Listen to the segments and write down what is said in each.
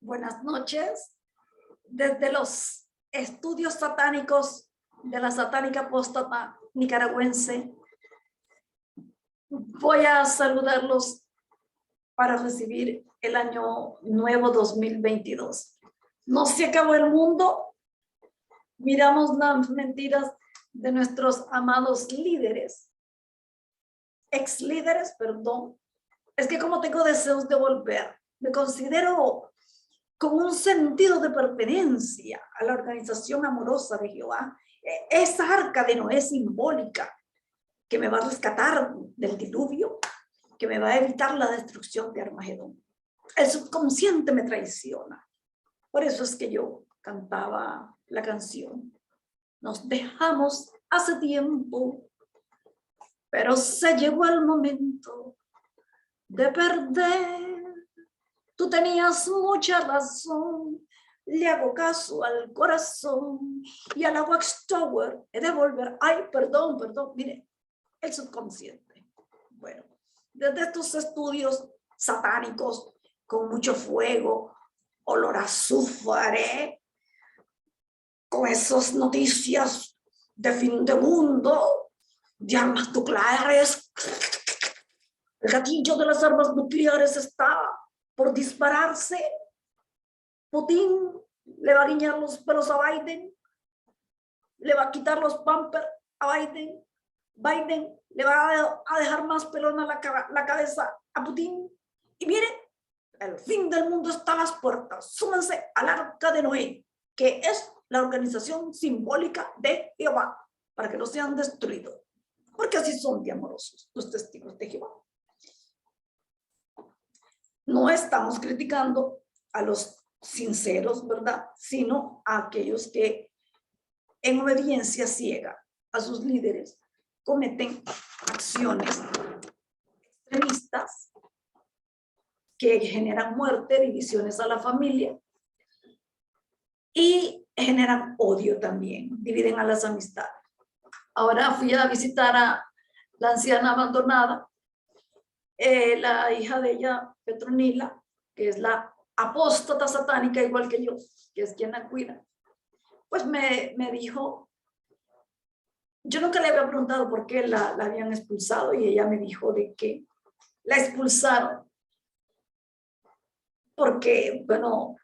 Buenas noches. Desde los estudios satánicos de la satánica apóstata nicaragüense, voy a saludarlos para recibir el año nuevo 2022. No se acabó el mundo. Miramos las mentiras de nuestros amados líderes, ex líderes, perdón. Es que como tengo deseos de volver, me considero con un sentido de pertenencia a la organización amorosa de Jehová. Esa arca de Noé simbólica que me va a rescatar del diluvio, que me va a evitar la destrucción de Armagedón. El subconsciente me traiciona. Por eso es que yo cantaba la canción. Nos dejamos hace tiempo, pero se llegó el momento de perder. Tú tenías mucha razón, le hago caso al corazón y a la Watchtower he de volver. Ay, perdón, mire, el subconsciente. Bueno, desde estos estudios satánicos con mucho fuego, olor a azufre, con esas noticias de fin de mundo, de armas nucleares. El gatillo de las armas nucleares está por dispararse. Putin le va a guiñar los pelos a Biden, le va a quitar los pampers a Biden, Biden le va a dejar más pelona la cabeza a Putin. Y miren, el fin del mundo está a las puertas. Súmense al arca de Noé, que es la organización simbólica de Jehová, para que no sean destruidos, porque así son de amorosos los testigos de Jehová. No estamos criticando a los sinceros, ¿verdad? Sino a aquellos que en obediencia ciega a sus líderes cometen acciones extremistas que generan muerte, divisiones a la familia y generan odio también, dividen a las amistades. Ahora fui a visitar a la anciana abandonada, la hija de ella, Petronila, que es la apóstata satánica igual que yo, que es quien la cuida. Pues me dijo, yo nunca le había preguntado por qué la habían expulsado y ella me dijo de que la expulsaron porque, bueno,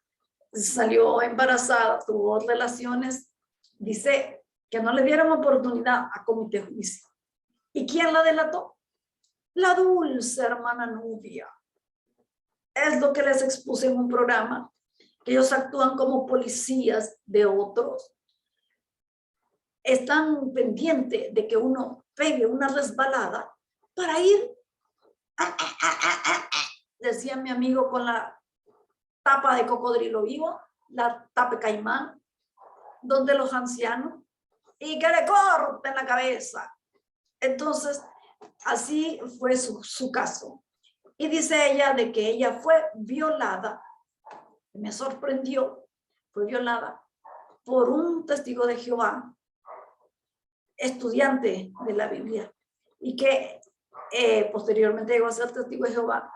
salió embarazada, tuvo relaciones, dice que no le dieron oportunidad a comité de juicio. ¿Y quién la delató? La dulce hermana Nubia. Es lo que les expuse en un programa, que ellos actúan como policías de otros. Están pendientes de que uno pegue una resbalada para ir, decía mi amigo con la tapa de cocodrilo vivo, la tapa caimán, donde los ancianos, y que le corten la cabeza. Entonces, así fue su caso. Y dice ella de que ella fue violada, me sorprendió, fue violada por un testigo de Jehová, estudiante de la Biblia, y que posteriormente llegó a ser testigo de Jehová,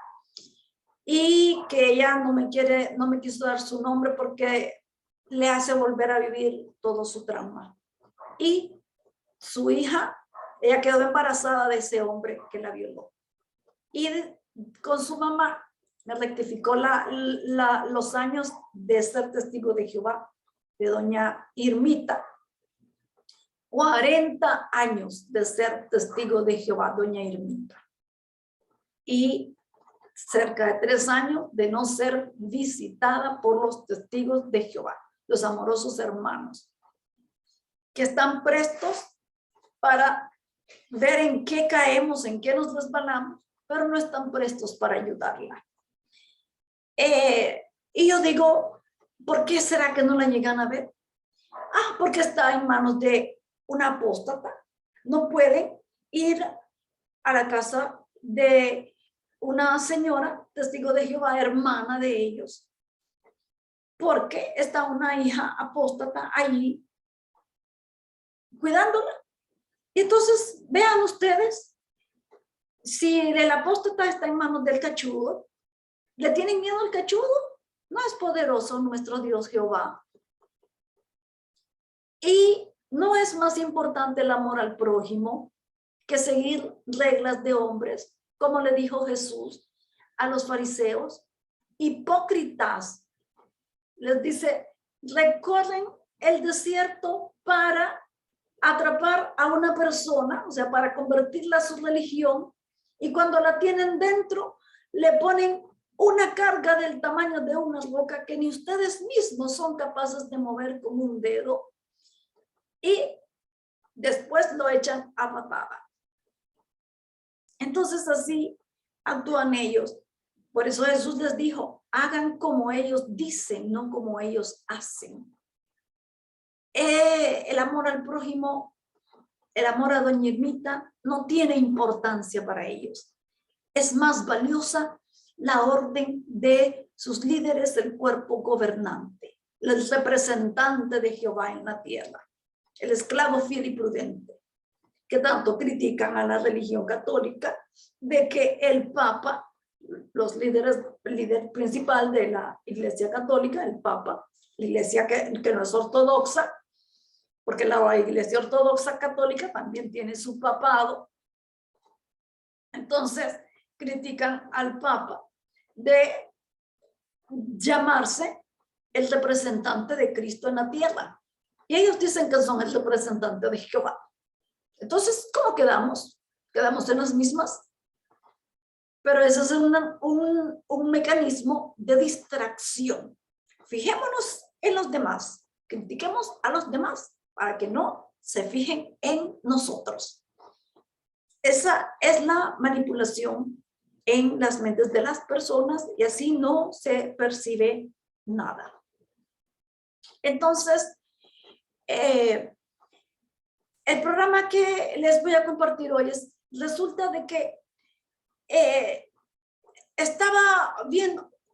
y que ella no me quiso dar su nombre porque le hace volver a vivir todo su trauma. Y su hija, ella quedó embarazada de ese hombre que la violó. Y con su mamá me rectificó los años de ser testigo de Jehová, de doña Irmita. 40 años de ser testigo de Jehová, doña Irmita. Y cerca de 3 años de no ser visitada por los testigos de Jehová, los amorosos hermanos, que están prestos para ver en qué caemos, en qué nos resbalamos, pero no están prestos para ayudarla. Y yo digo, ¿por qué será que no la llegan a ver? Porque está en manos de una apóstata. No pueden ir a la casa de una señora, testigo de Jehová, hermana de ellos, porque está una hija apóstata allí cuidándola. Y entonces, vean ustedes, si el apóstata está en manos del cachudo, ¿Le tienen miedo al cachudo? No es poderoso nuestro Dios Jehová. Y no es más importante el amor al prójimo que seguir reglas de hombres, como le dijo Jesús a los fariseos. Hipócritas, les dice, recorren el desierto para atrapar a una persona, o sea, para convertirla a su religión, y cuando la tienen dentro, le ponen una carga del tamaño de una roca que ni ustedes mismos son capaces de mover con un dedo, y después lo echan a patada. Entonces así actúan ellos. Por eso Jesús les dijo, hagan como ellos dicen, no como ellos hacen. El amor al prójimo, el amor a doña Irmita no tiene importancia para ellos. Es más valiosa la orden de sus líderes del cuerpo gobernante, el representante de Jehová en la tierra, el esclavo fiel y prudente, que tanto critican a la religión católica de que el Papa, los líderes, el líder principal de la Iglesia Católica, el Papa, la iglesia que no es ortodoxa, porque la Iglesia Ortodoxa Católica también tiene su papado. Entonces, critican al Papa de llamarse el representante de Cristo en la tierra. Y ellos dicen que son el representante de Jehová. Entonces, ¿cómo quedamos? Quedamos en las mismas. Pero ese es un mecanismo de distracción. Fijémonos en los demás. Critiquemos a los demás para que no se fijen en nosotros. Esa es la manipulación en las mentes de las personas y así no se percibe nada. Entonces, el programa que les voy a compartir hoy resulta de que estaba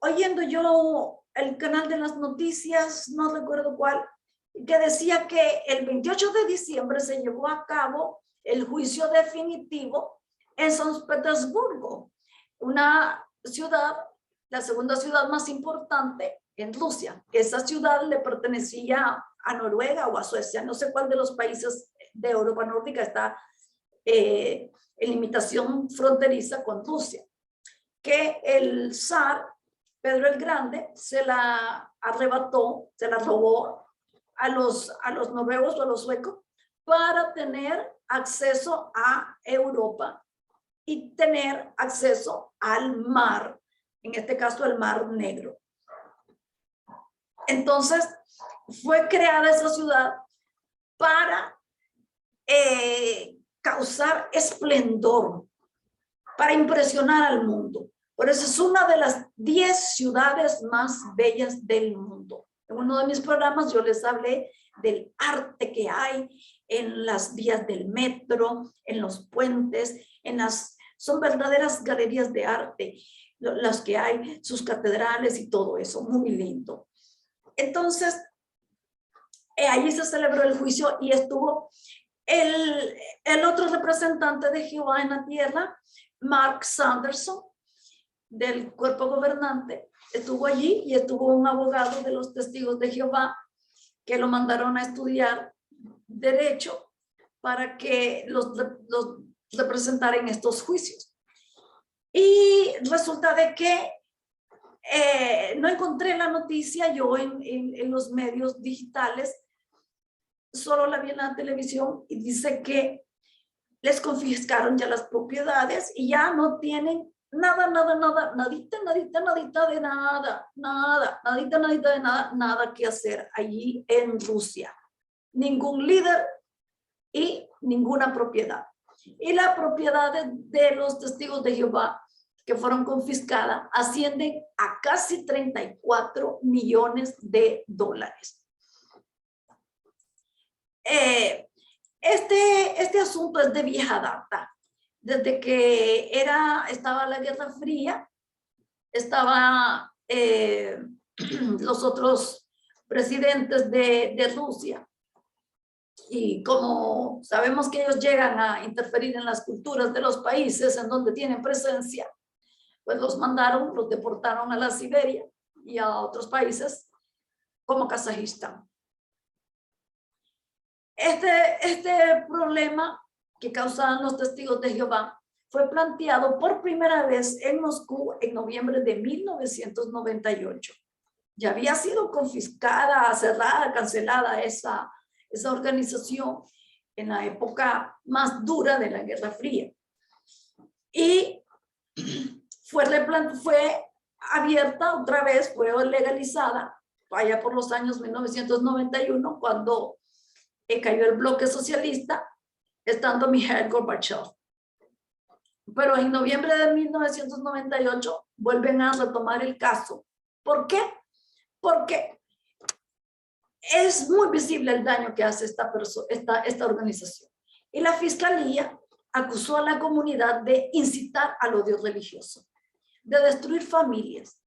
oyendo yo el canal de las noticias, no recuerdo cuál, que decía que el 28 de diciembre se llevó a cabo el juicio definitivo en San Petersburgo, una ciudad, la segunda ciudad más importante en Rusia. Esa ciudad le pertenecía a Noruega o a Suecia, no sé cuál de los países de Europa nórdica está en limitación fronteriza con Rusia, que el zar Pedro el Grande se la arrebató, se la robó a los noruegos o a los suecos para tener acceso a Europa y tener acceso al mar, en este caso el Mar Negro. Entonces fue creada esa ciudad para causar esplendor, para impresionar al mundo. Por eso es una de las 10 ciudades más bellas del mundo. En uno de mis programas yo les hablé del arte que hay en las vías del metro, en los puentes, son verdaderas galerías de arte, las que hay, sus catedrales y todo eso, muy lindo. Entonces, allí se celebró el juicio y estuvo el otro representante de Jehová en la tierra, Mark Sanderson, del cuerpo gobernante, estuvo allí y estuvo un abogado de los testigos de Jehová que lo mandaron a estudiar derecho para que los representara en estos juicios. Y resulta de que no encontré la noticia yo en los medios digitales, solo la vi en la televisión y dice que les confiscaron ya las propiedades y ya no tienen nada, nadita de nada que hacer allí en Rusia. Ningún líder y ninguna propiedad. Y la propiedad de los testigos de Jehová que fueron confiscadas ascienden a casi 34 millones de dólares. Este asunto es de vieja data. Desde que estaba la Guerra Fría, estaba los otros presidentes de Rusia. Y como sabemos que ellos llegan a interferir en las culturas de los países en donde tienen presencia, pues los mandaron, los deportaron a la Siberia y a otros países como Kazajistán. Este problema que causaban los testigos de Jehová fue planteado por primera vez en Moscú en noviembre de 1998. Ya había sido confiscada, cerrada, cancelada esa organización en la época más dura de la Guerra Fría. Y fue abierta otra vez, fue legalizada allá por los años 1991, cuando cayó el bloque socialista, estando Mikhail Gorbachev. Pero en noviembre de 1998 vuelven a retomar el caso. ¿Por qué? Porque es muy visible el daño que hace esta organización. Y la fiscalía acusó a la comunidad de incitar al odio religioso, de destruir familias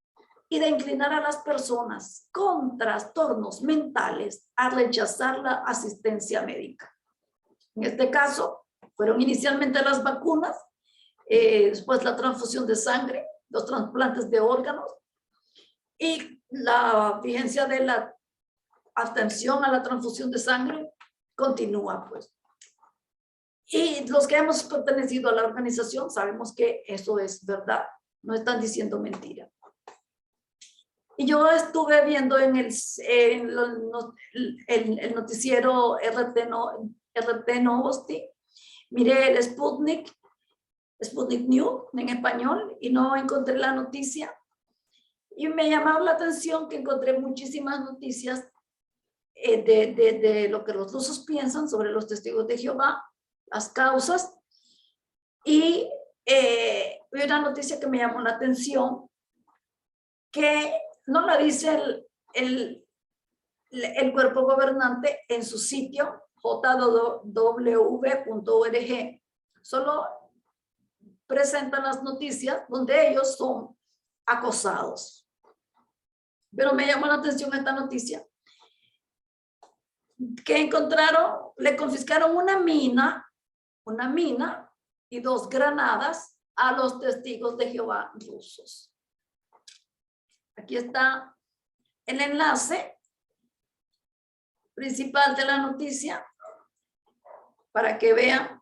y de inclinar a las personas con trastornos mentales a rechazar la asistencia médica. En este caso, fueron inicialmente las vacunas, después la transfusión de sangre, los trasplantes de órganos y la vigencia de la abstención a la transfusión de sangre continúa, pues. Y los que hemos pertenecido a la organización sabemos que eso es verdad, no están diciendo mentira. Y yo estuve viendo en el noticiero RT Novosti, miré el Sputnik News en español y no encontré la noticia. Y me llamó la atención que encontré muchísimas noticias de lo que los rusos piensan sobre los testigos de Jehová, las causas. Y vi una noticia que me llamó la atención, que no la dice el cuerpo gobernante en su sitio jw.org, solo presentan las noticias donde ellos son acosados. Pero me llamó la atención esta noticia, que le confiscaron una mina y 2 granadas a los testigos de Jehová rusos. Aquí está el enlace principal de la noticia para que vean.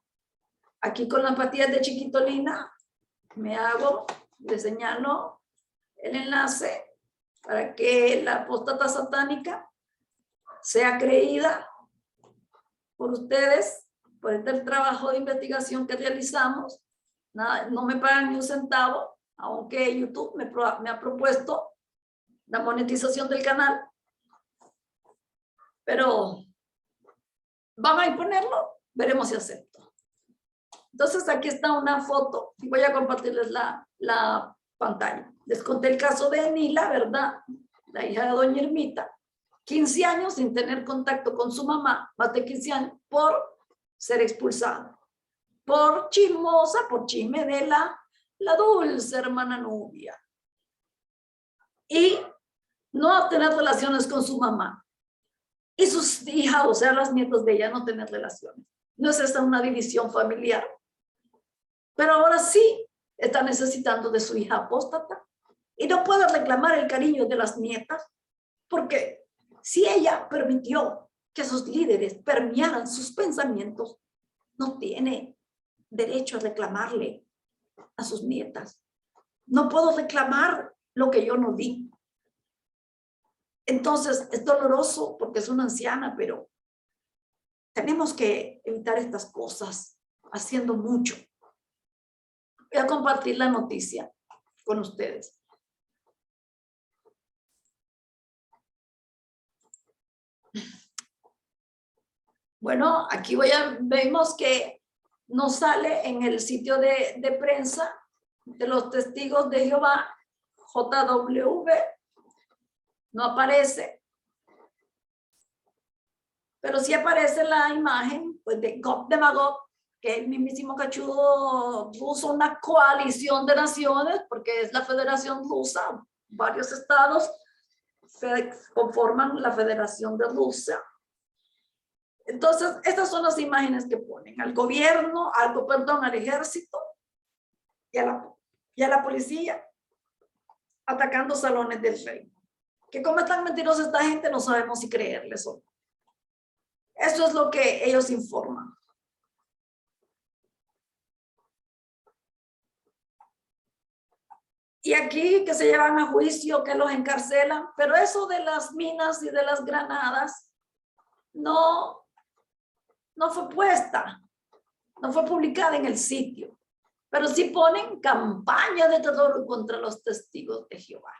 Aquí con las pastillas de chiquitolina le señalo el enlace para que la apóstata satánica sea creída por ustedes, por este trabajo de investigación que realizamos. Nada, no me pagan ni un centavo, aunque YouTube me ha propuesto la monetización del canal. Pero van a imponerlo, veremos si acepto. Entonces aquí está una foto y voy a compartirles la pantalla. Les conté el caso de Nila, ¿verdad? La hija de doña Ermita, 15 años sin tener contacto con su mamá, más de 15 años, por ser expulsada. Por chismosa, por chisme de la dulce hermana Nubia. Y no tener relaciones con su mamá. Y sus hijas, o sea, las nietas de ella, no tener relaciones. No es esta una división familiar. Pero ahora sí está necesitando de su hija apóstata. Y no puede reclamar el cariño de las nietas, porque si ella permitió que sus líderes permearan sus pensamientos, no tiene derecho a reclamarle a sus nietas. No puedo reclamar lo que yo no di. Entonces es doloroso porque es una anciana, pero tenemos que evitar estas cosas haciendo mucho. Voy a compartir la noticia con ustedes. Bueno, aquí vemos que nos sale en el sitio de prensa de los testigos de Jehová, JW, no aparece, pero sí aparece la imagen pues, de Gog de Magog, que es el mismísimo cachudo ruso, una coalición de naciones, porque es la Federación Rusa, varios estados conforman la Federación de Rusia. Entonces, estas son las imágenes que ponen al gobierno, al ejército y y a la policía atacando salones del rey. Que como es tan mentirosa esta gente, no sabemos si creerles o no. Eso es lo que ellos informan. Y aquí que se llevan a juicio, que los encarcelan, pero eso de las minas y de las granadas no fue puesta, no fue publicada en el sitio, pero sí ponen campaña de terror contra los testigos de Jehová.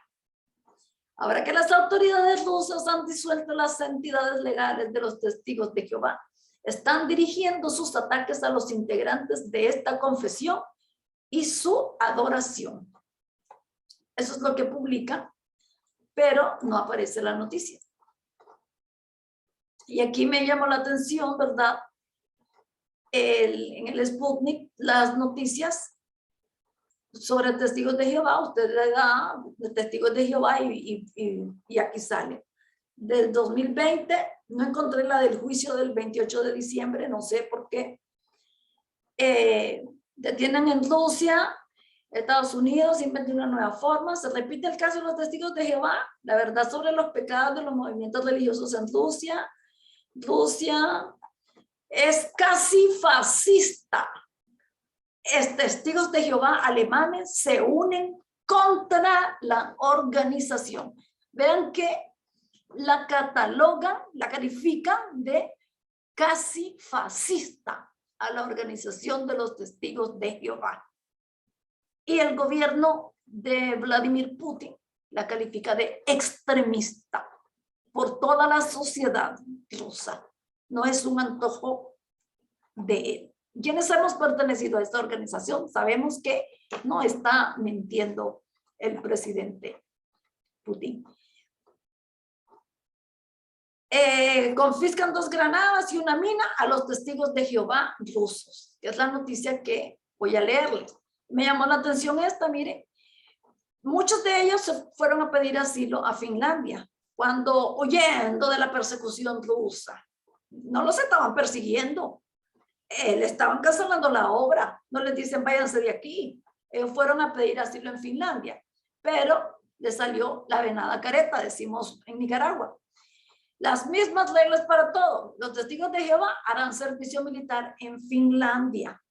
Ahora que las autoridades rusas han disuelto las entidades legales de los testigos de Jehová, están dirigiendo sus ataques a los integrantes de esta confesión y su adoración. Eso es lo que publican, pero no aparece la noticia. Y aquí me llamó la atención, ¿verdad? En el Sputnik, las noticias sobre testigos de Jehová, usted le da testigos de Jehová y aquí sale. Del 2020, no encontré la del juicio del 28 de diciembre, no sé por qué. Detienen en Rusia, Estados Unidos inventa una nueva forma, se repite el caso de los testigos de Jehová, la verdad sobre los pecados de los movimientos religiosos en Rusia. Rusia es casi fascista. Testigos de Jehová alemanes se unen contra la organización. Vean que la catalogan, la califican de casi fascista a la organización de los testigos de Jehová. Y el gobierno de Vladimir Putin la califica de extremista por toda la sociedad rusa. No es un antojo de él. Quienes hemos pertenecido a esta organización sabemos que no está mintiendo el presidente Putin. Confiscan 2 granadas y una mina a los testigos de Jehová rusos, que es la noticia que voy a leerles. Me llamó la atención esta, miren. Muchos de ellos se fueron a pedir asilo a Finlandia, cuando huyendo de la persecución rusa. No los estaban persiguiendo, le estaban cancelando la obra, no les dicen váyanse de aquí. Ellos fueron a pedir asilo en Finlandia, pero les salió la venada careta, decimos en Nicaragua. Las mismas reglas para todos. Los testigos de Jehová harán servicio militar en Finlandia.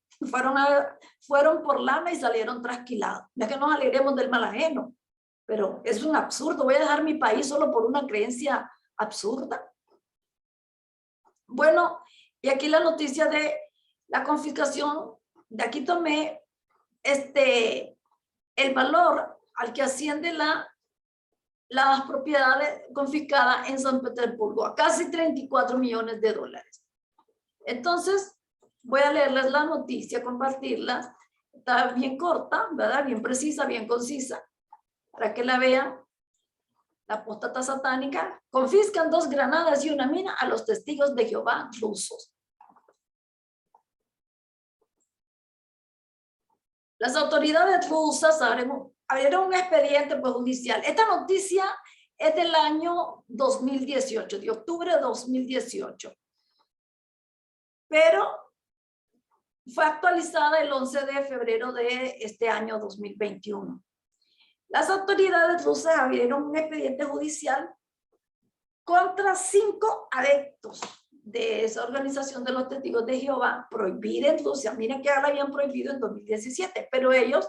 Fueron por lana y salieron trasquilados. No es que nos alegremos del mal ajeno, pero es un absurdo. Voy a dejar mi país solo por una creencia absurda. Bueno, y aquí la noticia de la confiscación. De aquí tomé el valor al que asciende las propiedades confiscadas en San Petersburgo a casi 34 millones de dólares. Entonces, voy a leerles la noticia, compartirla. Está bien corta, ¿verdad? Bien precisa, bien concisa, para que la vean. La apóstata satánica. Confiscan 2 granadas y una mina a los testigos de Jehová rusos. Las autoridades rusas abrieron un expediente judicial. Esta noticia es del año 2018, de octubre de 2018. Pero fue actualizada el 11 de febrero de este año 2021. Las autoridades rusas abrieron un expediente judicial contra 5 adeptos de esa organización de los testigos de Jehová, prohibida en Rusia. Miren que ya la habían prohibido en 2017, pero ellos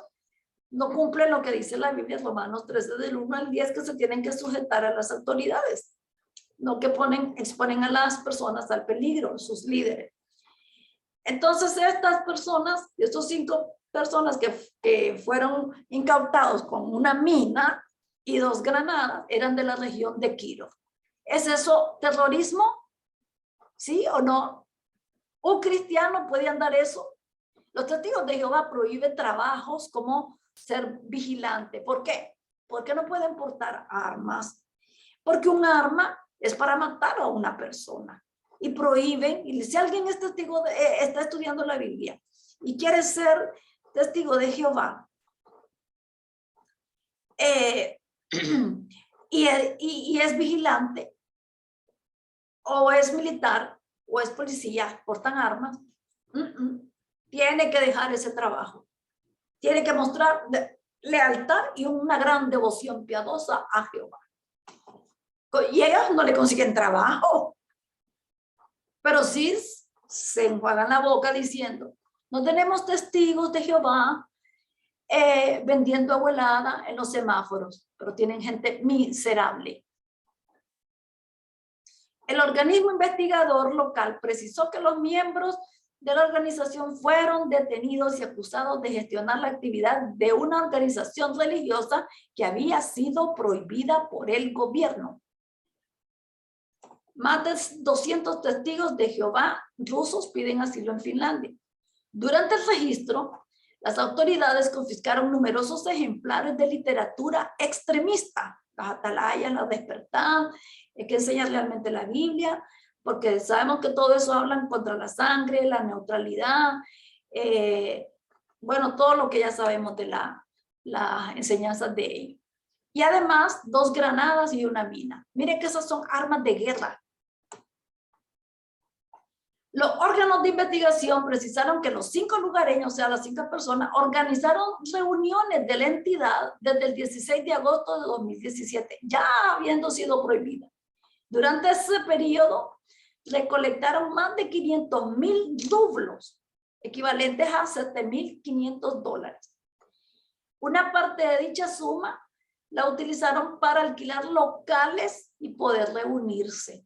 no cumplen lo que dice la Biblia, Romanos 13 del 1 al 10, que se tienen que sujetar a las autoridades, no que exponen a las personas al peligro, sus líderes. Entonces estas personas, estos 5 personas que fueron incautados con una mina y 2 granadas, eran de la región de Kirov. ¿Es eso terrorismo? ¿Sí o no? ¿Un cristiano puede andar eso? Los testigos de Jehová prohíben trabajos como ser vigilante. ¿Por qué? Porque no pueden portar armas. Porque un arma es para matar a una persona. Y prohíben, y si alguien es testigo está estudiando la Biblia y quiere ser testigo de Jehová, y es vigilante, o es militar, o es policía, portan armas, tiene que dejar ese trabajo. Tiene que mostrar, lealtad y una gran devoción piadosa a Jehová. Y ellos no le consiguen trabajo, pero sí se enjuagan la boca diciendo, no tenemos testigos de Jehová vendiendo abuelada en los semáforos, pero tienen gente miserable. El organismo investigador local precisó que los miembros de la organización fueron detenidos y acusados de gestionar la actividad de una organización religiosa que había sido prohibida por el gobierno. Más de 200 testigos de Jehová rusos piden asilo en Finlandia. Durante el registro, las autoridades confiscaron numerosos ejemplares de literatura extremista, las atalayas, las despertar, que enseñan realmente la Biblia, porque sabemos que todo eso hablan contra la sangre, la neutralidad, bueno, todo lo que ya sabemos de las enseñanzas de ellos. Y además, 2 granadas y una mina. Miren que esas son armas de guerra. Los órganos de investigación precisaron que los 5 lugareños, o sea, las 5 personas, organizaron reuniones de la entidad desde el 16 de agosto de 2017, ya habiendo sido prohibida. Durante ese periodo, recolectaron más de 500,000 rublos, equivalentes a $7,500. Una parte de dicha suma la utilizaron para alquilar locales y poder reunirse.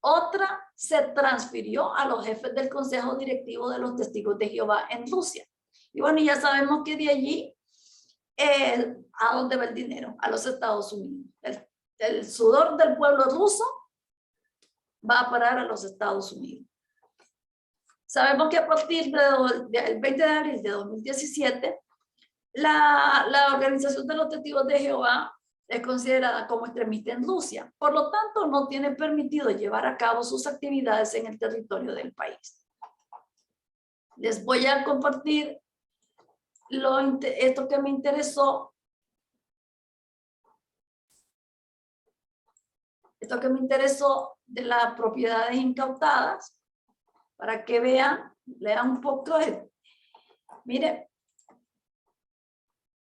Otra se transfirió a los jefes del consejo directivo de los testigos de Jehová en Rusia. Y bueno, ya sabemos que de allí, ¿a dónde va el dinero? A los Estados Unidos. El sudor del pueblo ruso va a parar a los Estados Unidos. Sabemos que a partir del 20 de abril de 2017, la Organización de los Testigos de Jehová es considerada como extremista en Rusia. Por lo tanto, no tiene permitido llevar a cabo sus actividades en el territorio del país. Les voy a compartir esto que me interesó. Esto que me interesó de las propiedades incautadas, para que vean, lean un poco. Mire,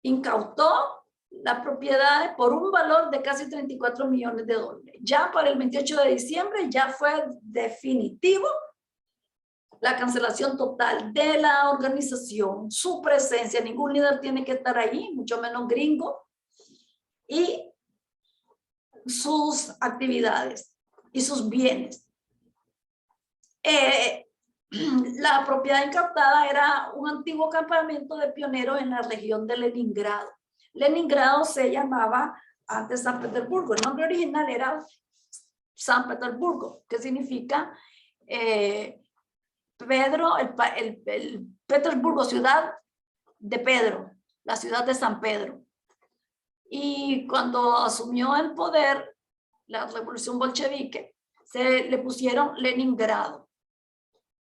incautó las propiedades por un valor de casi $34 millones. Ya para el 28 de diciembre ya fue definitivo la cancelación total de la organización, su presencia, ningún líder tiene que estar ahí, mucho menos gringo, y sus actividades y sus bienes. La propiedad incautada era un antiguo campamento de pioneros en la región de Leningrado. Leningrado se llamaba antes San Petersburgo. El nombre original era San Petersburgo, que significa Pedro, el Petersburgo, ciudad de Pedro, la ciudad de San Pedro. Y cuando asumió el poder la revolución bolchevique, se le pusieron Leningrado,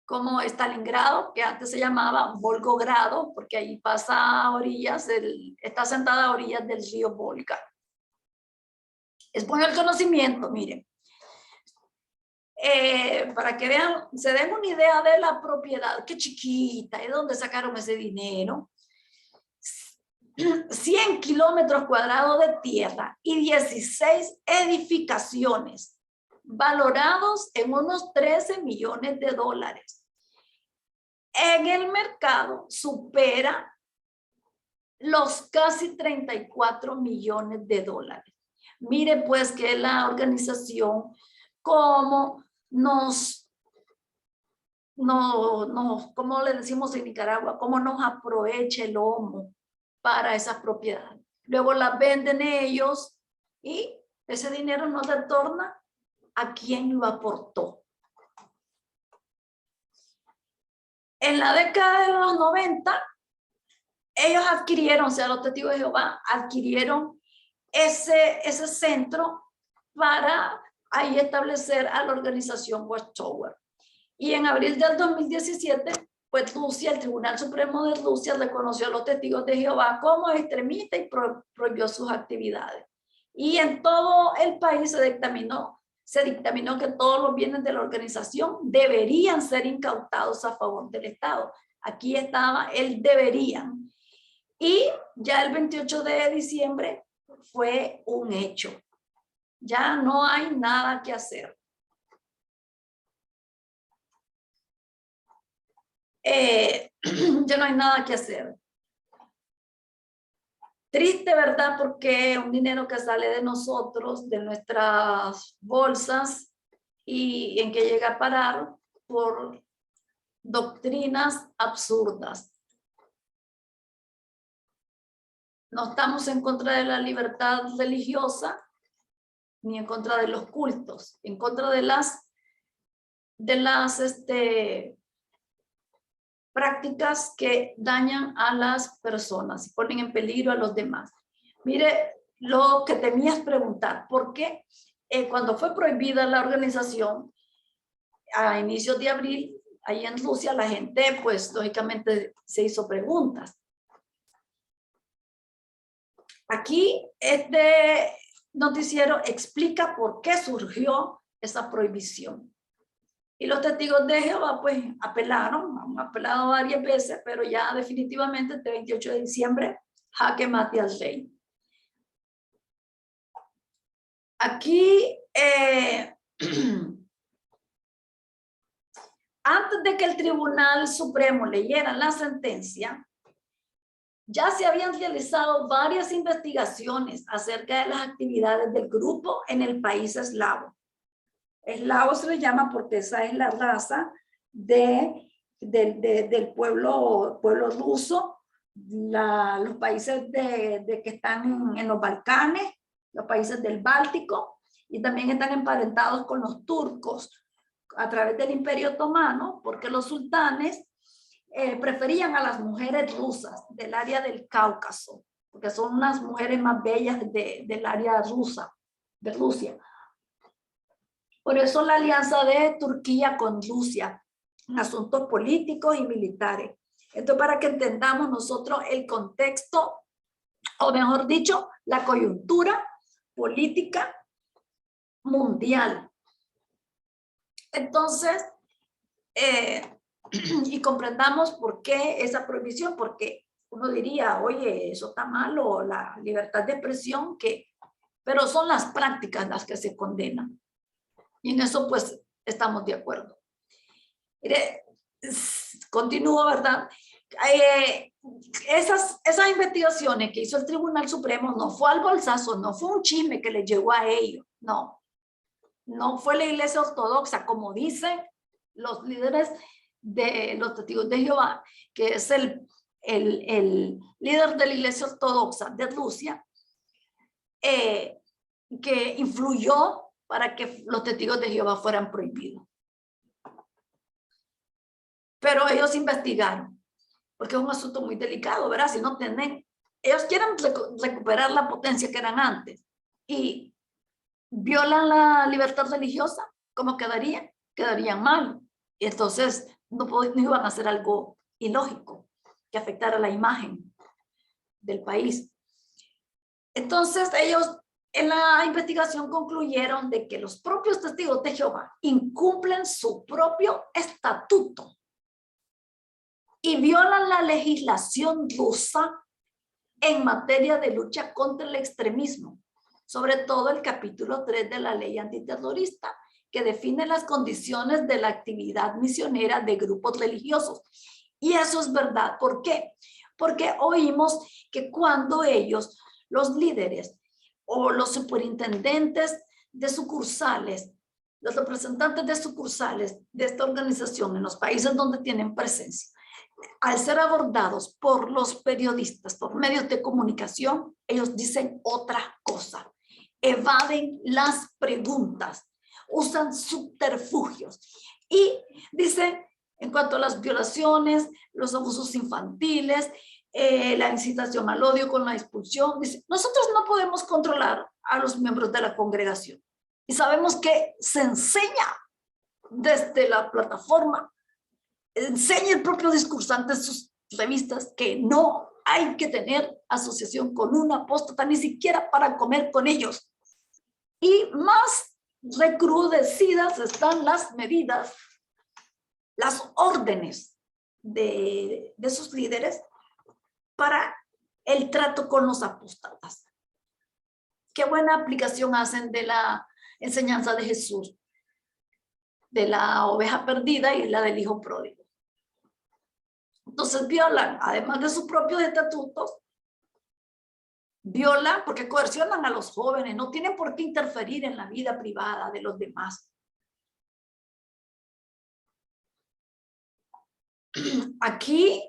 como Stalingrado, que antes se llamaba Volgogrado, porque ahí pasa a orillas, está sentada a orillas del río Volga. Es bueno el conocimiento, miren. Para que vean, se den una idea de la propiedad, qué chiquita, ¿de dónde sacaron ese dinero? 100 kilómetros cuadrados de tierra y 16 edificaciones, valorados en unos $13 millones. En el mercado supera los casi $34 millones. Mire pues que la organización, como como le decimos en Nicaragua, cómo nos aprovecha el lomo para esas propiedades. Luego las venden ellos y ese dinero no retorna a quien lo aportó. En la década de los 90, ellos adquirieron, o sea, los testigos de Jehová adquirieron ese centro para ahí establecer a la organización Watchtower. Y en abril del 2017, pues Rusia, el Tribunal Supremo de Rusia reconoció a los testigos de Jehová como extremistas y prohibió sus actividades. Y en todo el país se dictaminó que todos los bienes de la organización deberían ser incautados a favor del Estado. Aquí estaba el deberían. Y ya el 28 de diciembre fue un hecho. Ya no hay nada que hacer. Ya no hay nada que hacer. Triste, ¿verdad? Porque un dinero que sale de nosotros, de nuestras bolsas, y en que llega a parar por doctrinas absurdas. No estamos en contra de la libertad religiosa, ni en contra de los cultos, en contra de las prácticas que dañan a las personas y ponen en peligro a los demás. Mire, lo que temías preguntar, ¿por qué cuando fue prohibida la organización a inicios de abril, ahí en Rusia, la gente, pues, lógicamente se hizo preguntas? Aquí este noticiero explica por qué surgió esa prohibición. Y los testigos de Jehová, pues, apelaron, han apelado varias veces, pero ya definitivamente este 28 de diciembre, jaque mate al rey. Aquí, antes de que el Tribunal Supremo leyera la sentencia, ya se habían realizado varias investigaciones acerca de las actividades del grupo en el país eslavo. Eslavo se le llama porque esa es la raza del pueblo ruso, los países que están en los Balcanes, los países del Báltico, y también están emparentados con los turcos a través del Imperio Otomano, porque los sultanes preferían a las mujeres rusas del área del Cáucaso, porque son unas mujeres más bellas del área rusa, de Rusia. Por eso la alianza de Turquía con Rusia en asuntos políticos y militares. Esto para que entendamos nosotros el contexto, o mejor dicho, la coyuntura política mundial. Entonces, y comprendamos por qué esa prohibición, porque uno diría, oye, eso está malo, la libertad de expresión, pero son las prácticas las que se condenan. Y en eso pues estamos de acuerdo. Mire, continúo, ¿verdad? Esas investigaciones que hizo el Tribunal Supremo no fue al bolsazo, no fue un chisme que les llegó a ellos, no. No fue la Iglesia Ortodoxa, como dicen los líderes de los testigos de Jehová, que es el líder de la Iglesia Ortodoxa de Rusia, que influyó para que los testigos de Jehová fueran prohibidos. Pero ellos investigaron, porque es un asunto muy delicado, ¿verdad? Si no tienen, ellos quieren recuperar la potencia que eran antes y violan la libertad religiosa, ¿cómo quedarían? Quedarían mal. Y entonces no iban a hacer algo ilógico que afectara la imagen del país. Entonces ellos en la investigación concluyeron de que los propios testigos de Jehová incumplen su propio estatuto y violan la legislación rusa en materia de lucha contra el extremismo, sobre todo el capítulo 3 de la ley antiterrorista, que define las condiciones de la actividad misionera de grupos religiosos. Y eso es verdad. ¿Por qué? Porque oímos que cuando ellos, los líderes o los superintendentes de sucursales, los representantes de sucursales de esta organización en los países donde tienen presencia, al ser abordados por los periodistas, por medios de comunicación, ellos dicen otra cosa, evaden las preguntas, usan subterfugios y dicen en cuanto a las violaciones, los abusos infantiles, la incitación al odio con la expulsión, dicen, nosotros no podemos controlar a los miembros de la congregación y sabemos que se enseña desde la plataforma, enseña el propio discursante en sus revistas que no hay que tener asociación con un apóstata ni siquiera para comer con ellos. Y más recrudecidas están las medidas, las órdenes de sus líderes para el trato con los apóstatas. Qué buena aplicación hacen de la enseñanza de Jesús, de la oveja perdida y la del hijo pródigo. Entonces violan, además de sus propios estatutos, violan porque coercionan a los jóvenes, no tienen por qué interferir en la vida privada de los demás. Aquí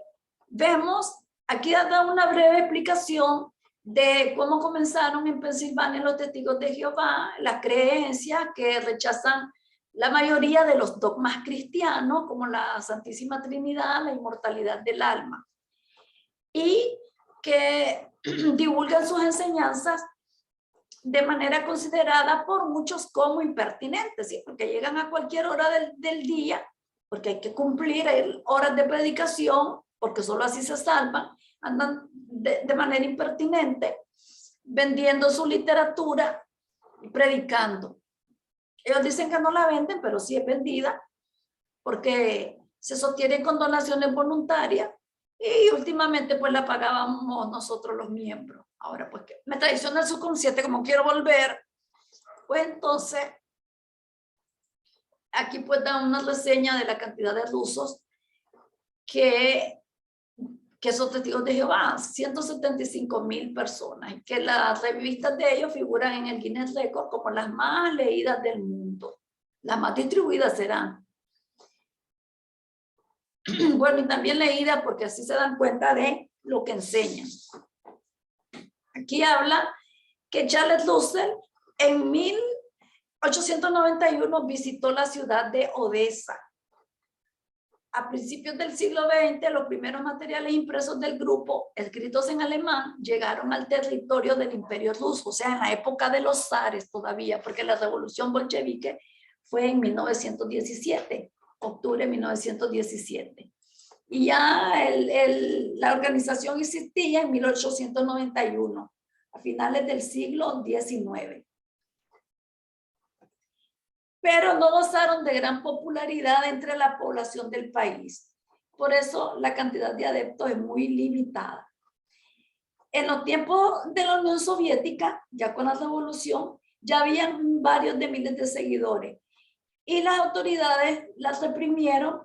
vemos, aquí da una breve explicación de cómo comenzaron en Pensilvania los testigos de Jehová, las creencias que rechazan la mayoría de los dogmas cristianos, como la Santísima Trinidad, la inmortalidad del alma, y que divulgan sus enseñanzas de manera considerada por muchos como impertinentes, ¿sí? Porque llegan a cualquier hora del día, porque hay que cumplir horas de predicación, porque solo así se salvan, andan de manera impertinente, vendiendo su literatura y predicando. Ellos dicen que no la venden, pero sí es vendida, porque se sostiene con donaciones voluntarias y últimamente pues la pagábamos nosotros los miembros. Ahora pues que me traiciona el subconsciente, como quiero volver, pues entonces aquí pues da una reseña de la cantidad de rusos que son testigos de Jehová, 175,000 personas, y que las revistas de ellos figuran en el Guinness Record como las más leídas del mundo, las más distribuidas serán. Bueno, y también leídas porque así se dan cuenta de lo que enseñan. Aquí habla que Charles Russell en 1891 visitó la ciudad de Odessa. A principios del siglo XX, los primeros materiales impresos del grupo, escritos en alemán, llegaron al territorio del Imperio Ruso, o sea, en la época de los zares todavía, porque la revolución bolchevique fue en 1917, octubre de 1917. Y ya la organización existía en 1891, a finales del siglo XIX. Pero no gozaron de gran popularidad entre la población del país. Por eso la cantidad de adeptos es muy limitada. En los tiempos de la Unión Soviética, ya con la revolución, ya habían varios de miles de seguidores. Y las autoridades las reprimieron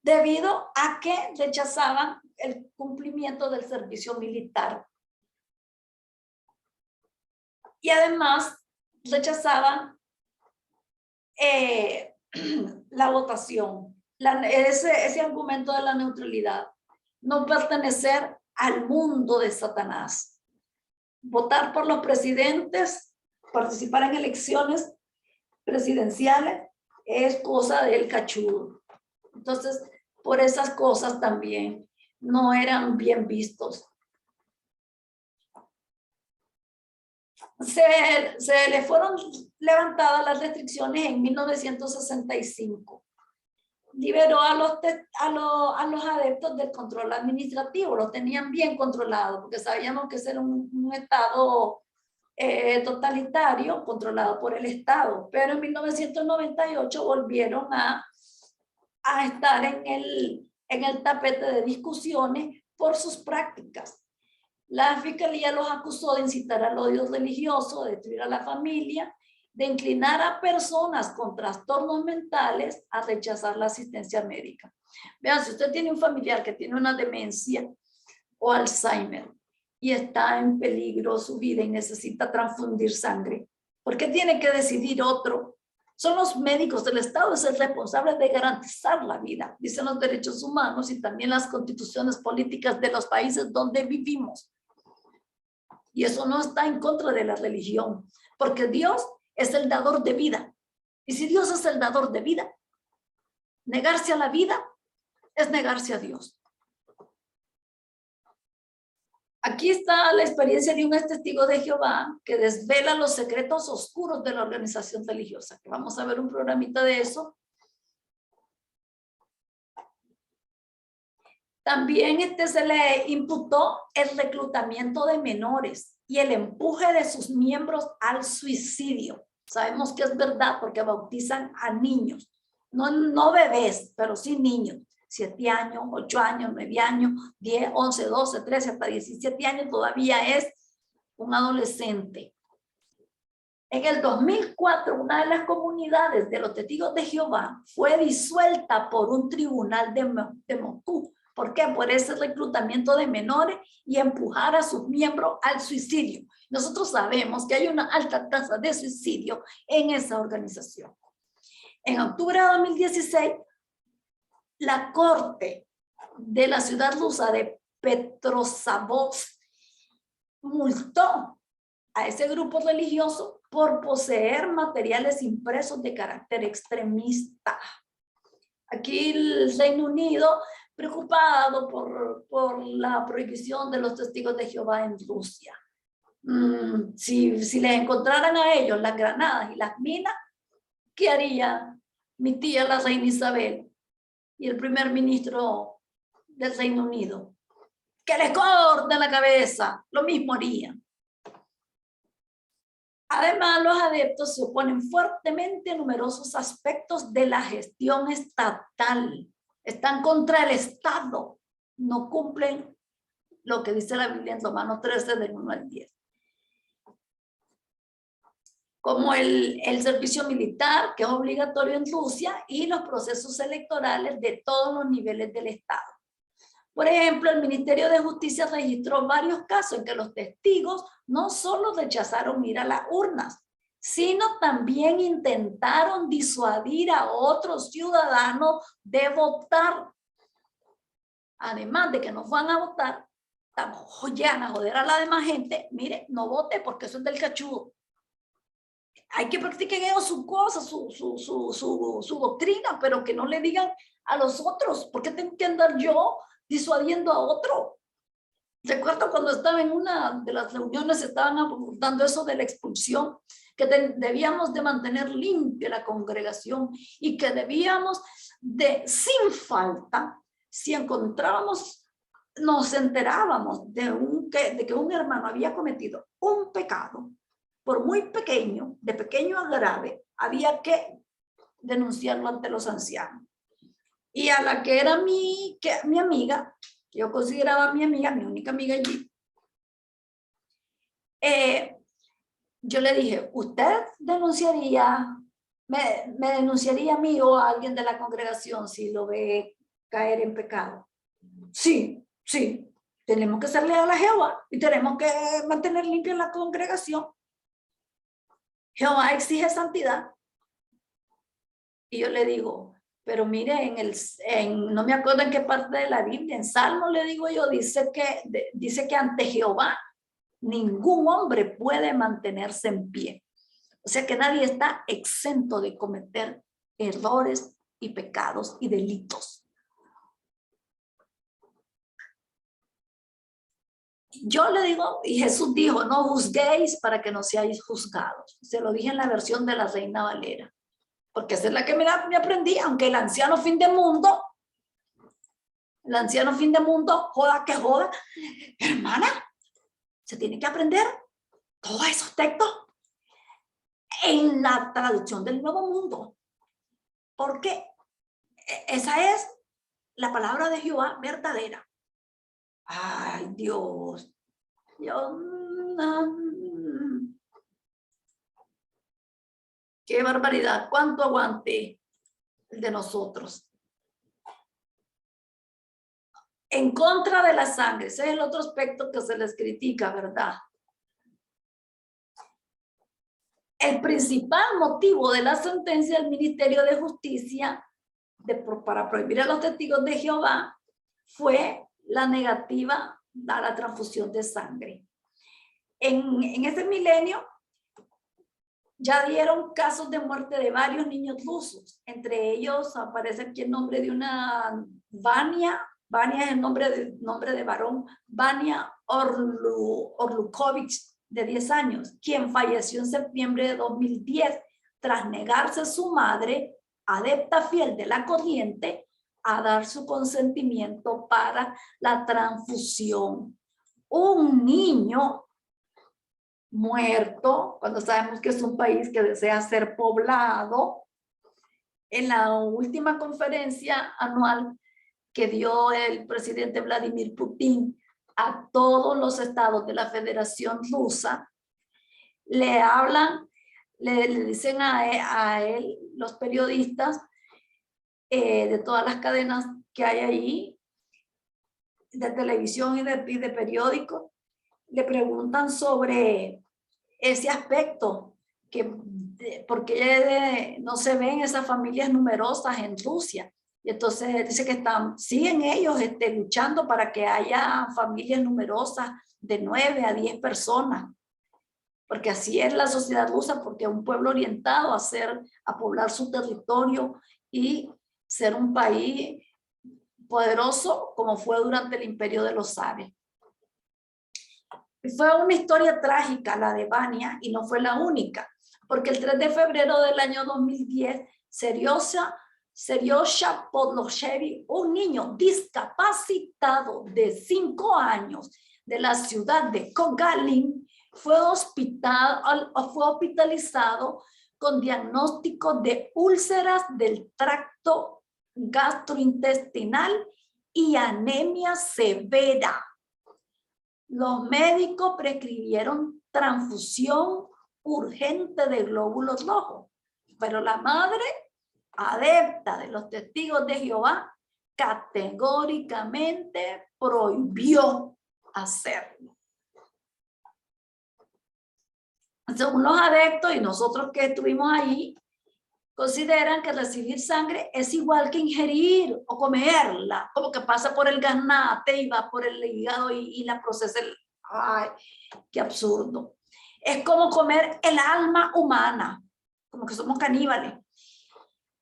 debido a que rechazaban el cumplimiento del servicio militar. Y además rechazaban la votación, ese argumento de la neutralidad, no pertenecer al mundo de Satanás, votar por los presidentes, participar en elecciones presidenciales es cosa del cachudo. Entonces, por esas cosas también no eran bien vistos. Se le fueron levantadas las restricciones en 1965. Liberó a los adeptos del control administrativo, los tenían bien controlados, porque sabíamos que ese era un estado totalitario controlado por el Estado. Pero en 1998 volvieron a estar en el tapete de discusiones por sus prácticas. La fiscalía los acusó de incitar al odio religioso, de destruir a la familia, de inclinar a personas con trastornos mentales a rechazar la asistencia médica. Vean, si usted tiene un familiar que tiene una demencia o Alzheimer y está en peligro su vida y necesita transfundir sangre, ¿por qué tiene que decidir otro? Son los médicos del Estado, es el responsable de garantizar la vida, dicen los derechos humanos y también las constituciones políticas de los países donde vivimos. Y eso no está en contra de la religión, porque Dios es el dador de vida. Y si Dios es el dador de vida, negarse a la vida es negarse a Dios. Aquí está la experiencia de un testigo de Jehová que desvela los secretos oscuros de la organización religiosa, que vamos a ver un programita de eso. También se le imputó el reclutamiento de menores y el empuje de sus miembros al suicidio. Sabemos que es verdad porque bautizan a niños, no bebés, pero sí niños. 7 años, 8 años, 9 años, 10, 11, 12, 13, hasta 17 años, todavía es un adolescente. En el 2004, una de las comunidades de los testigos de Jehová fue disuelta por un tribunal de Moscú. ¿Por qué? Por ese reclutamiento de menores y empujar a sus miembros al suicidio. Nosotros sabemos que hay una alta tasa de suicidio en esa organización. En octubre de 2016, la corte de la ciudad rusa de Petrozavodsk multó a ese grupo religioso por poseer materiales impresos de carácter extremista. Aquí el Reino Unido, preocupado por la prohibición de los testigos de Jehová en Rusia. Si les encontraran a ellos las granadas y las minas, ¿qué haría mi tía, la reina Isabel, y el primer ministro del Reino Unido? Que les corten la cabeza, lo mismo harían. Además, los adeptos se oponen fuertemente a numerosos aspectos de la gestión estatal. Están contra el Estado. No cumplen lo que dice la Biblia en Romanos 13, del 1 al 10. Como el servicio militar, que es obligatorio en Rusia, y los procesos electorales de todos los niveles del Estado. Por ejemplo, el Ministerio de Justicia registró varios casos en que los testigos no solo rechazaron ir a las urnas, sino también intentaron disuadir a otros ciudadanos de votar. Además de que no van a votar, van a joder a la demás gente. Mire, no vote porque eso es del cachudo. Hay que practicar ellos su cosa, su doctrina, pero que no le digan a los otros. ¿Por qué tengo que andar yo disuadiendo a otro? Recuerdo cuando estaba en una de las reuniones, estaban abordando eso de la expulsión, que debíamos de mantener limpia la congregación y que debíamos de, sin falta, si encontrábamos, nos enterábamos de que un hermano había cometido un pecado, por muy pequeño, de pequeño a grave, había que denunciarlo ante los ancianos. Y a la que era mi amiga, yo consideraba mi amiga, mi única amiga allí, yo le dije, ¿usted denunciaría, me denunciaría a mí o a alguien de la congregación si lo ve caer en pecado? Sí, sí, tenemos que ser leales a Jehová y tenemos que mantener limpia la congregación. Jehová exige santidad. Y yo le digo, pero mire, no me acuerdo en qué parte de la Biblia, en Salmo le digo yo, dice que ante Jehová ningún hombre puede mantenerse en pie. O sea que nadie está exento de cometer errores y pecados y delitos. Yo le digo, y Jesús dijo, no juzguéis para que no seáis juzgados. Se lo dije en la versión de la Reina Valera, porque esa es la que me aprendí, aunque el anciano fin de mundo, joda que joda, hermana, se tiene que aprender todos esos textos en la traducción del Nuevo Mundo, porque esa es la palabra de Jehová verdadera. Ay, Dios. Qué barbaridad. ¿Cuánto aguante el de nosotros? En contra de la sangre. Ese es el otro aspecto que se les critica, ¿verdad? El principal motivo de la sentencia del Ministerio de Justicia para prohibir a los testigos de Jehová fue la negativa a la transfusión de sangre. En este milenio ya dieron casos de muerte de varios niños rusos. Entre ellos aparece aquí el nombre de una Vania. Vania es el nombre de varón. Vania Orlukovich, de 10 años, quien falleció en septiembre de 2010 tras negarse a su madre, adepta fiel de la corriente, a dar su consentimiento para la transfusión. Un niño muerto, cuando sabemos que es un país que desea ser poblado. En la última conferencia anual que dio el presidente Vladimir Putin a todos los estados de la Federación Rusa, le hablan, le dicen a él, los periodistas de todas las cadenas que hay allí, de televisión y de periódicos, le preguntan sobre ese aspecto, porque no se ven esas familias numerosas en Rusia. Y entonces él dice que siguen ellos luchando para que haya familias numerosas de 9 a 10 personas. Porque así es la sociedad rusa, porque es un pueblo orientado a poblar su territorio y ser un país poderoso como fue durante el imperio de los zares. Fue una historia trágica la de Vania y no fue la única, porque el 3 de febrero del año 2010, Seriosha Podloshevich, un niño discapacitado de 5 años de la ciudad de Kogalin, fue hospitalizado con diagnóstico de úlceras del tracto gastrointestinal y anemia severa. Los médicos prescribieron transfusión urgente de glóbulos rojos, pero la madre, adepta de los testigos de Jehová, categóricamente prohibió hacerlo. Según los adeptos y nosotros que estuvimos allí, consideran que recibir sangre es igual que ingerir o comerla, como que pasa por el gaznate y va por el hígado y la procesa. ¡Ay, qué absurdo! Es como comer el alma humana, como que somos caníbales.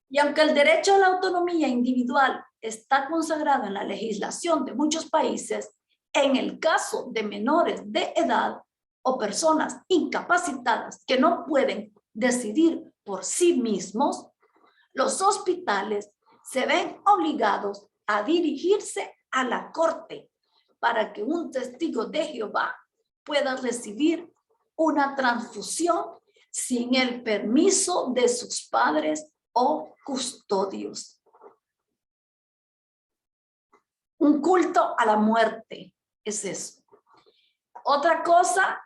Y aunque el derecho a la autonomía individual está consagrado en la legislación de muchos países, en el caso de menores de edad o personas incapacitadas que no pueden decidir por sí mismos, los hospitales se ven obligados a dirigirse a la corte para que un testigo de Jehová pueda recibir una transfusión sin el permiso de sus padres o custodios. Un culto a la muerte es eso. Otra cosa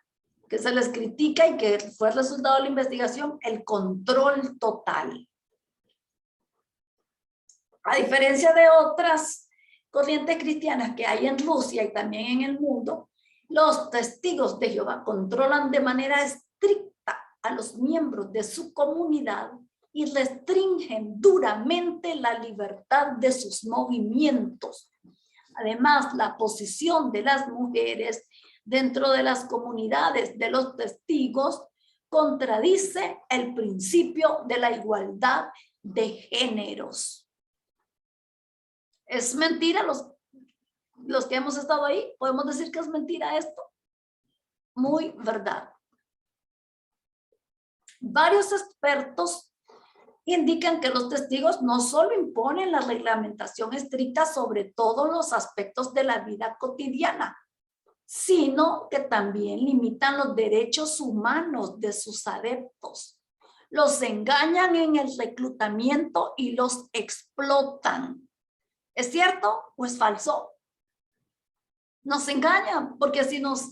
que se les critica y que fue el resultado de la investigación, el control total. A diferencia de otras corrientes cristianas que hay en Rusia y también en el mundo, los testigos de Jehová controlan de manera estricta a los miembros de su comunidad y restringen duramente la libertad de sus movimientos. Además, la posición de las mujeres dentro de las comunidades de los testigos contradice el principio de la igualdad de géneros. ¿Es mentira? Los que hemos estado ahí, ¿podemos decir que es mentira esto? Muy verdad. Varios expertos indican que los testigos no solo imponen la reglamentación estricta sobre todos los aspectos de la vida cotidiana, sino que también limitan los derechos humanos de sus adeptos. Los engañan en el reclutamiento y los explotan. ¿Es cierto o es falso? Nos engañan, porque si nos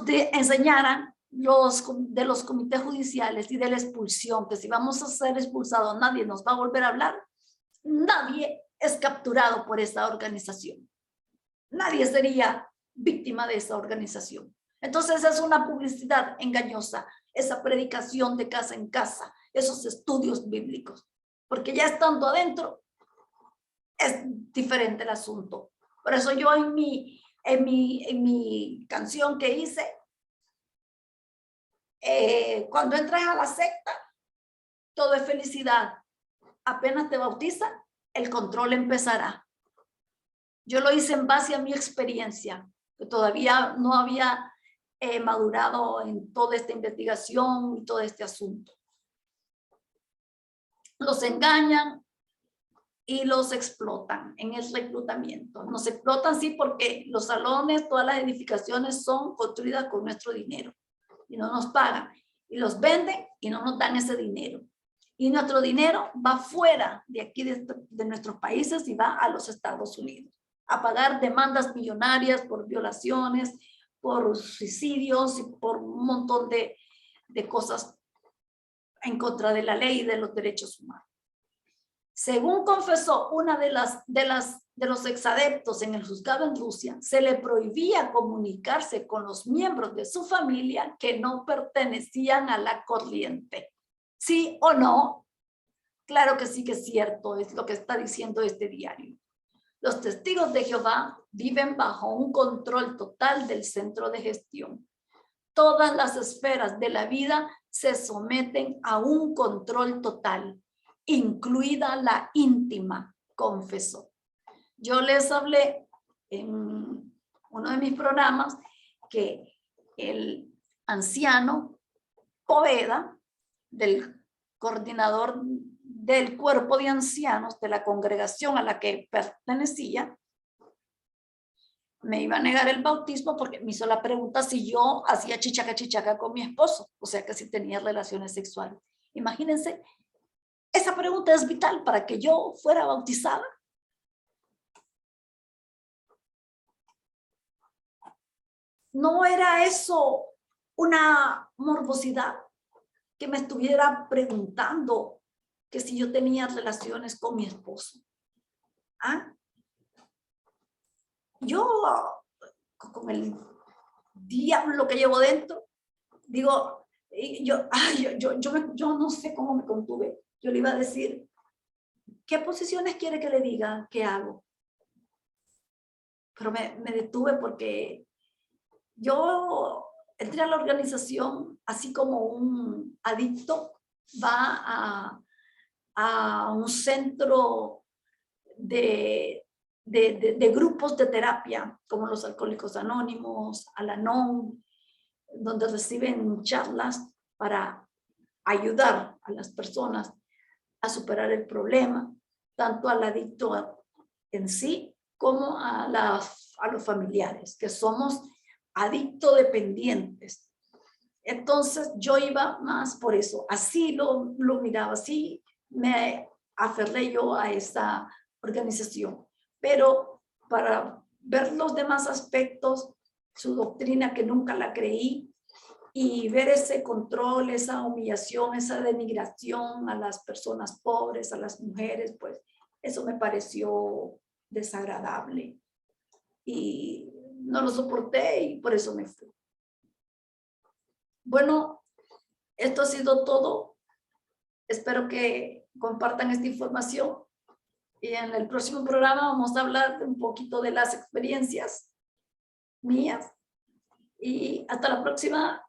enseñaran de los comités judiciales y de la expulsión, que si vamos a ser expulsados nadie nos va a volver a hablar, nadie es capturado por esta organización. Nadie sería víctima de esa organización. Entonces es una publicidad engañosa, esa predicación de casa en casa, esos estudios bíblicos, porque ya estando adentro es diferente el asunto. Por eso yo en mi canción que hice, cuando entras a la secta, todo es felicidad. Apenas te bautizan, el control empezará. Yo lo hice en base a mi experiencia, que todavía no había madurado en toda esta investigación y todo este asunto. Los engañan y los explotan en el reclutamiento. Nos explotan, sí, porque los salones, todas las edificaciones son construidas con nuestro dinero y no nos pagan. Y los venden y no nos dan ese dinero. Y nuestro dinero va fuera de aquí, de nuestros países, y va a los Estados Unidos a pagar demandas millonarias por violaciones, por suicidios y por un montón de cosas en contra de la ley y de los derechos humanos. Según confesó una de los exadeptos en el juzgado en Rusia, se le prohibía comunicarse con los miembros de su familia que no pertenecían a la corriente. ¿Sí o no? Claro que sí que es cierto, es lo que está diciendo este diario. Los testigos de Jehová viven bajo un control total del centro de gestión. Todas las esferas de la vida se someten a un control total, incluida la íntima, confesó. Yo les hablé en uno de mis programas que el anciano Poveda, del coordinador del cuerpo de ancianos de la congregación a la que pertenecía, me iba a negar el bautismo porque me hizo la pregunta si yo hacía chichaca con mi esposo, o sea que si tenía relaciones sexuales. Imagínense, esa pregunta es vital para que yo fuera bautizada. ¿No era eso una morbosidad? Que me estuviera preguntando que si yo tenía relaciones con mi esposo. ¿Ah? Yo, con el diablo que llevo dentro, digo, yo no sé cómo me contuve. Yo le iba a decir, ¿qué posiciones quiere que le diga? ¿Qué hago? Pero me detuve porque yo entré a la organización así como un adicto va a un centro de grupos de terapia, como los Alcohólicos Anónimos, Al-Anon, donde reciben charlas para ayudar a las personas a superar el problema, tanto al adicto en sí como a los familiares, que somos adicto dependientes. Entonces yo iba más por eso, así lo miraba, así me aferré yo a esa organización. Pero para ver los demás aspectos, su doctrina que nunca la creí, y ver ese control, esa humillación, esa denigración a las personas pobres, a las mujeres, pues eso me pareció desagradable y no lo soporté y por eso me fui. Bueno, esto ha sido todo. Espero que compartan esta información y en el próximo programa vamos a hablar un poquito de las experiencias mías y hasta la próxima.